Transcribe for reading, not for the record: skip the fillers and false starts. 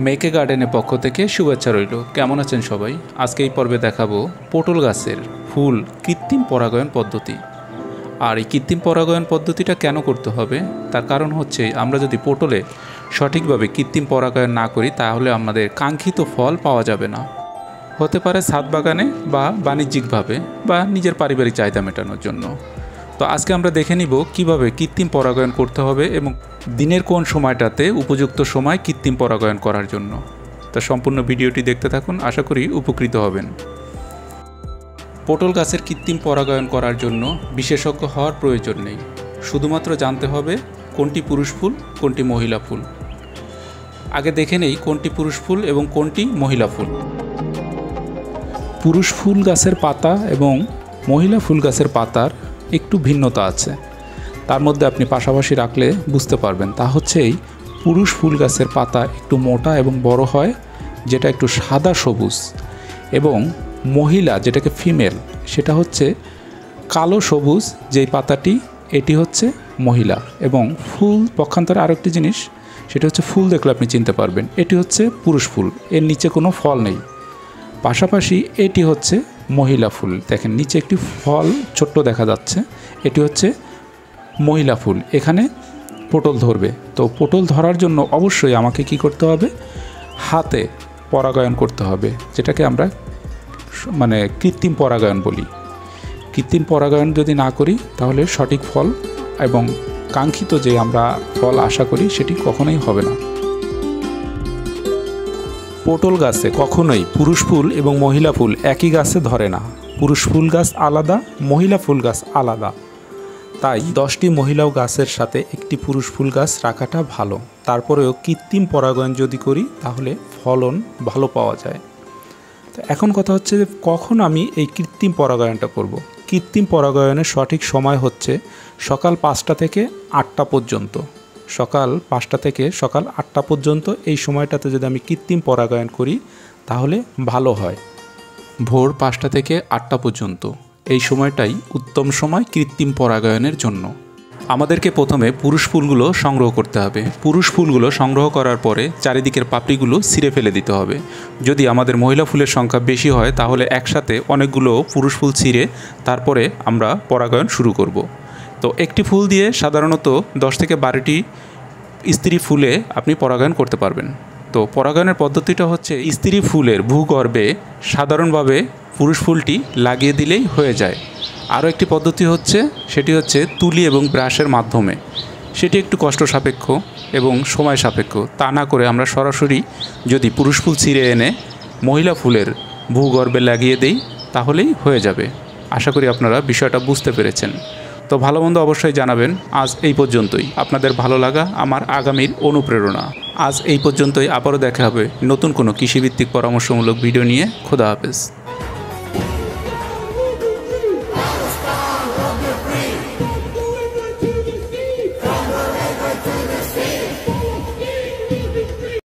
মেকে গার্ডেনের পক্ষ থেকে শুভেচ্ছা রইল। কেমন আছেন সবাই? আজকে এই পর্বে দেখাবো পটল গাছের ফুল কৃত্রিম পরাগায়ন পদ্ধতি। আর এই কৃত্রিম পরাগায়ন পদ্ধতিটা কেন করতে হবে তার কারণ হচ্ছে, আমরা যদি পটলে সঠিকভাবে কৃত্রিম পরাগায়ন না করি তাহলে আমাদের কাঙ্ক্ষিত ফল পাওয়া যাবে না। হতে পারে ছাদ বাগানে বা বাণিজ্যিকভাবে বা নিজের পারিবারিক চাহিদা মেটানোর জন্য। তো আজকে আমরা দেখে নিব কিভাবে কৃত্রিম পরাগায়ন করতে হবে এবং দিনের কোন সময়টাতে উপযুক্ত সময় কৃত্রিম পরাগায়ন করার জন্য। তো সম্পূর্ণ ভিডিওটি দেখতে থাকুন, আশা করি উপকৃত হবেন। পটল গাছের কৃত্রিম পরাগায়ন করার জন্য বিশেষজ্ঞ হওয়ার প্রয়োজন নেই, শুধুমাত্র জানতে হবে কোনটি পুরুষ ফুল কোনটি মহিলা ফুল। আগে দেখে নেই কোনটি পুরুষ ফুল এবং কোনটি মহিলা ফুল। পুরুষ ফুল গাছের পাতা এবং মহিলা ফুল গাছের পাতার একটু ভিন্নতা আছে, তার মধ্যে আপনি পাশাপাশি রাখলে বুঝতে পারবেন। তা হচ্ছে এই পুরুষ ফুল গাছের পাতা একটু মোটা এবং বড় হয়, যেটা একটু সাদা সবুজ, এবং মহিলা যেটাকে ফিমেল সেটা হচ্ছে কালো সবুজ যেই পাতাটি, এটি হচ্ছে মহিলা। এবং ফুল পক্ষান্তরে আরেকটি জিনিস, সেটা হচ্ছে ফুল দেখলে আপনি চিনতে পারবেন এটি হচ্ছে পুরুষ ফুল, এর নিচে কোনো ফল নেই। পাশাপাশি এটি হচ্ছে মহিলা ফুল, দেখেন নিচে একটি ফল ছোট্ট দেখা যাচ্ছে, এটি হচ্ছে মহিলা ফুল। এখানে পটল ধরবে। তো পটল ধরার জন্য অবশ্যই আমাকে কি করতে হবে, হাতে পরাগায়ন করতে হবে, যেটাকে আমরা কৃত্রিম পরাগায়ন বলি। কৃত্রিম পরাগায়ন যদি না করি তাহলে সঠিক ফল এবং কাঙ্ক্ষিত যে আমরা ফল আশা করি সেটি কখনোই হবে না। পটল গাছে কখনোই পুরুষ ফুল এবং মহিলা ফুল একই গাছে ধরে না। পুরুষ ফুল গাছ আলাদা, মহিলা ফুল গাছ আলাদা। তাই 10টি মহিলা গাছের সাথে একটি পুরুষ ফুল গাছ রাখাটা ভালো। তারপরেও কৃত্রিম পরাগায়ন যদি করি তাহলে ফলন ভালো পাওয়া যায়। তো এখন কথা হচ্ছে যে কখন আমি এই কৃত্রিম পরাগায়নটা করব। কৃত্রিম পরাগায়নের সঠিক সময় হচ্ছে সকাল 5টা থেকে 8টা পর্যন্ত। সকাল 5টা থেকে সকাল 8টা পর্যন্ত এই সময়টাতে যদি আমি কৃত্রিম পরাগায়ন করি তাহলে ভালো হয়। ভোর 5টা থেকে 8টা পর্যন্ত এই সময়টাই উত্তম সময় কৃত্রিম পরাগায়নের জন্য। আমাদেরকে প্রথমে পুরুষ ফুলগুলো সংগ্রহ করতে হবে। পুরুষ ফুলগুলো সংগ্রহ করার পরে চারিদিকের পাপড়িগুলো ছিঁড়ে ফেলে দিতে হবে। যদি আমাদের মহিলা ফুলের সংখ্যা বেশি হয় তাহলে একসাথে অনেকগুলো পুরুষ ফুল ছিঁড়ে তারপরে আমরা পরাগায়ন শুরু করব। তো একটি ফুল দিয়ে সাধারণত 10 থেকে 12টি স্ত্রী ফুলে আপনি পরাগায়ন করতে পারবেন। তো পরাগায়নের পদ্ধতিটা হচ্ছে স্ত্রী ফুলের ভূগর্ভে সাধারণভাবে পুরুষ ফুলটি লাগিয়ে দিলেই হয়ে যায়। আরও একটি পদ্ধতি হচ্ছে, সেটি হচ্ছে তুলি এবং ব্রাশের মাধ্যমে। সেটি একটু কষ্ট সাপেক্ষ এবং সময় সাপেক্ষ। তা না করে আমরা সরাসরি যদি পুরুষ ফুল ছিঁড়ে এনে মহিলা ফুলের ভূগর্ভে লাগিয়ে দেই তাহলেই হয়ে যাবে। আশা করি আপনারা বিষয়টা বুঝতে পেরেছেন। তো ভালো মন্দ অবশ্যই জানাবেন। আজ এই পর্যন্তই। আপনাদের ভালো লাগা আমার আগামীর অনুপ্রেরণা। আজ এই পর্যন্তই। আবারও দেখা হবে নতুন কোনো কৃষিভিত্তিক পরামর্শমূলক ভিডিও নিয়ে। খোদা হাফেজ।